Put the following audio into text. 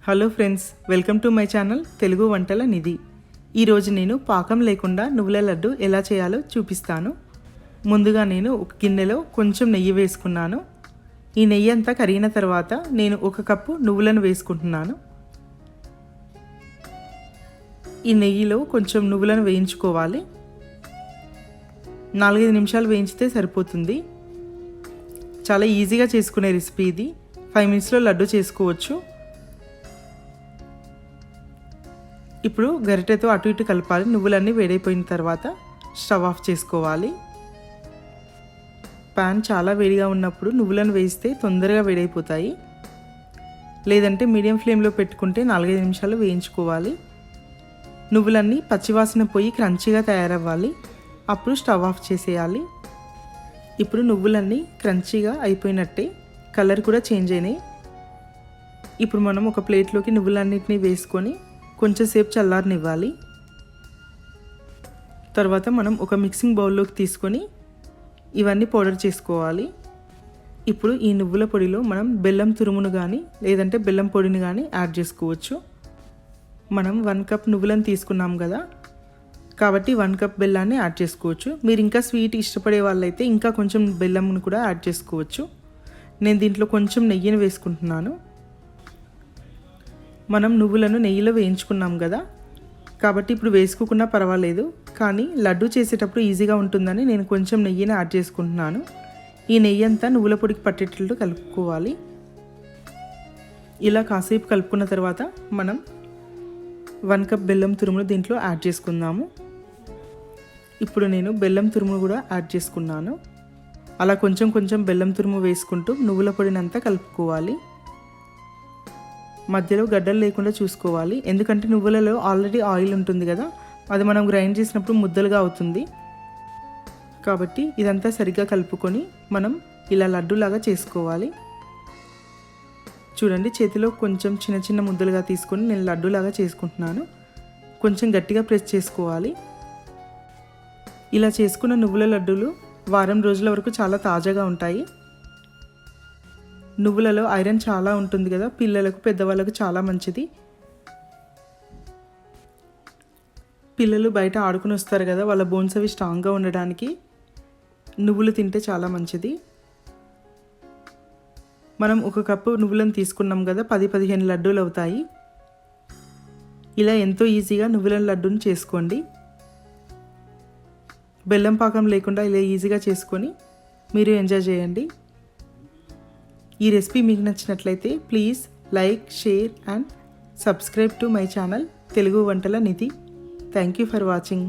Hello friends, welcome to my channel Telugu Vantala నిధి. ఈరోజు నేను పాకం లేకుండా నువ్వుల లడ్డు ఎలా చేయాలో చూపిస్తాను. ముందుగా నేను ఒక గిన్నెలో కొంచెం నెయ్యి వేసుకున్నాను. ఈ నెయ్యి అంతా కరిగిన తర్వాత నేను 1 కప్పు నువ్వులను వేసుకుంటున్నాను. ఈ నెయ్యిలో కొంచెం నువ్వులను వేయించుకోవాలి. 4-5 నిమిషాలు వేయించితే సరిపోతుంది. చాలా ఈజీగా చేసుకునే రెసిపీ ఇది. 5 మినిట్స్లో లడ్డు చేసుకోవచ్చు. ఇప్పుడు గరిటెతో అటు ఇటు కలపాలి. నువ్వులన్నీ వేడైపోయిన తర్వాత స్టవ్ ఆఫ్ చేసుకోవాలి. ప్యాన్ చాలా వేడిగా ఉన్నప్పుడు నువ్వులను వేస్తే తొందరగా వేడైపోతాయి. లేదంటే మీడియం ఫ్లేమ్లో పెట్టుకుంటే 4-5 నిమిషాలు వేయించుకోవాలి. నువ్వులన్నీ పచ్చివాసన పోయి క్రంచీగా తయారవ్వాలి. అప్పుడు స్టవ్ ఆఫ్ చేసేయాలి. ఇప్పుడు నువ్వులన్నీ క్రంచీగా అయిపోయినట్టే, కలర్ కూడా చేంజ్ అయినాయి. ఇప్పుడు మనం ఒక ప్లేట్లోకి నువ్వులన్నిటిని వేసుకొని కొంచెం సేపు చల్లారనివ్వాలి. తర్వాత మనం ఒక మిక్సింగ్ బౌల్లోకి తీసుకొని ఇవన్నీ పౌడర్ చేసుకోవాలి. ఇప్పుడు ఈ నువ్వుల పొడిలో మనం బెల్లం తురుమును కానీ లేదంటే బెల్లం పొడిని కానీ యాడ్ చేసుకోవచ్చు. మనం 1 కప్ నువ్వులను తీసుకున్నాం కదా, కాబట్టి 1 కప్ బెల్లాన్ని యాడ్ చేసుకోవచ్చు. మీరు ఇంకా స్వీట్ ఇష్టపడే వాళ్ళైతే ఇంకా కొంచెం బెల్లంను కూడా యాడ్ చేసుకోవచ్చు. నేను దీంట్లో కొంచెం నెయ్యిని వేసుకుంటున్నాను. మనం నువ్వులను నెయ్యిలో వేయించుకున్నాం కదా, కాబట్టి ఇప్పుడు వేసుకోకుండా పర్వాలేదు. కానీ లడ్డు చేసేటప్పుడు ఈజీగా ఉంటుందని నేను కొంచెం నెయ్యిని యాడ్ చేసుకుంటున్నాను. ఈ నెయ్యి అంతా నువ్వుల పొడికి పట్టేటట్టు కలుపుకోవాలి. ఇలా కాసేపు కలుపుకున్న తర్వాత మనం 1 కప్ బెల్లం తురుమును దీంట్లో యాడ్ చేసుకుందాము. ఇప్పుడు నేను బెల్లం తురుమును కూడా యాడ్ చేసుకున్నాను. అలా కొంచెం కొంచెం బెల్లం తురుము వేసుకుంటూ నువ్వుల పొడిని అంతా కలుపుకోవాలి. మధ్యలో గడ్డలు లేకుండా చూసుకోవాలి. ఎందుకంటే నువ్వులలో ఆల్రెడీ ఆయిల్ ఉంటుంది కదా, అది మనం గ్రైండ్ చేసినప్పుడు ముద్దలుగా అవుతుంది. కాబట్టి ఇదంతా సరిగ్గా కలుపుకొని మనం ఇలా లడ్డూలాగా చేసుకోవాలి. చూడండి, చేతిలో కొంచెం చిన్న చిన్న ముద్దలుగా తీసుకొని నేను లడ్డూలాగా చేసుకుంటున్నాను. కొంచెం గట్టిగా ప్రెస్ చేసుకోవాలి. ఇలా చేసుకున్న నువ్వుల లడ్డూలు వారం రోజుల వరకు చాలా తాజాగా ఉంటాయి. నువ్వులలో ఐరన్ చాలా ఉంటుంది కదా, పిల్లలకు పెద్దవాళ్ళకు చాలా మంచిది. పిల్లలు బయట ఆడుకుని వస్తారు కదా, వాళ్ళ బోన్స్ అవి స్ట్రాంగ్గా ఉండడానికి నువ్వులు తింటే చాలా మంచిది. మనం 1 కప్పు నువ్వులను తీసుకున్నాం కదా, 10-15 లడ్డూలు అవుతాయి. ఇలా ఎంతో ఈజీగా నువ్వుల లడ్డూని చేసుకోండి. బెల్లం పాకం లేకుండా ఇలా ఈజీగా చేసుకొని మీరు ఎంజాయ్ చేయండి. ఈ రెసిపీ మీకు నచ్చినట్లయితే please like, share and subscribe to my channel Telugu Vantala Nidhi. Thank you for watching.